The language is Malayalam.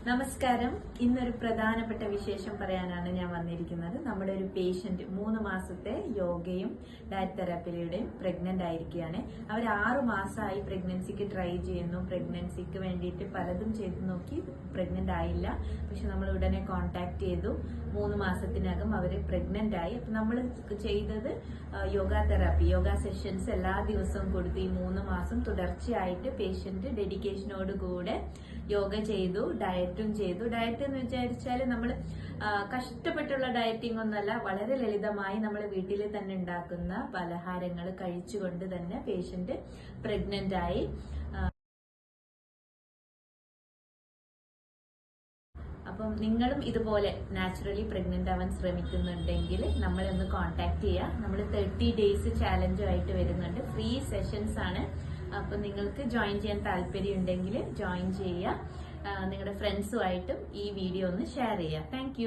നമസ്കാരം. ഇന്നൊരു പ്രധാനപ്പെട്ട വിശേഷം പറയാനാണ് ഞാൻ വന്നിരിക്കുന്നത്. നമ്മുടെ ഒരു പേഷ്യന്റ് 3 മാസത്തെ യോഗയും ഡയറ്റ് തെറാപ്പിയുടെയും പ്രഗ്നന്റ് ആയിരിക്കുകയാണ്. അവർ 6 മാസമായി പ്രഗ്നൻസിക്ക് ട്രൈ ചെയ്യുന്നു. പ്രഗ്നൻസിക്ക് വേണ്ടിയിട്ട് പലതും ചെയ്തു നോക്കി, പ്രഗ്നന്റ് ആയില്ല. പക്ഷെ നമ്മൾ ഉടനെ കോണ്ടാക്ട് ചെയ്തു. 3 മാസത്തിനകം അവര് പ്രഗ്നന്റ് ആയി. അപ്പൊ നമ്മൾ ചെയ്തത് യോഗ തെറാപ്പി, യോഗ സെഷൻസ് എല്ലാ ദിവസവും കൊടുത്തു. ഈ 3 മാസം തുടർച്ചയായിട്ട് പേഷ്യന്റ് ഡെഡിക്കേഷനോട് കൂടെ യോഗ ചെയ്തു, ഡയറ്റും ചെയ്തു. ഡയറ്റ് എന്ന് വിചാരിച്ചാൽ നമ്മൾ കഷ്ടപ്പെട്ടുള്ള ഡയറ്റിംഗ് ഒന്നല്ല, വളരെ ലളിതമായി നമ്മൾ വീട്ടിൽ തന്നെ ഉണ്ടാക്കുന്ന പലഹാരങ്ങൾ കഴിച്ചുകൊണ്ട് തന്നെ പേഷ്യന്റ് പ്രഗ്നന്റ് ആയി. അപ്പം നിങ്ങളും ഇതുപോലെ നാച്ചുറലി പ്രഗ്നന്റ് ആവാൻ ശ്രമിക്കുന്നുണ്ടെങ്കിൽ നമ്മളെ ഒന്ന് കോൺടാക്ട് ചെയ്യുക. നമ്മൾ 30 ഡേയ്സ് ചാലഞ്ചുമായിട്ട് വരുന്നുണ്ട്. ഫ്രീ സെഷൻസ് ആണ്. അപ്പം നിങ്ങൾക്ക് ജോയിൻ ചെയ്യാൻ താല്പര്യം ഉണ്ടെങ്കിൽ ജോയിൻ ചെയ്യുക. നിങ്ങളുടെ ഫ്രണ്ട്സുമായിട്ടും ഈ വീഡിയോ ഒന്ന് ഷെയർ ചെയ്യുക. താങ്ക്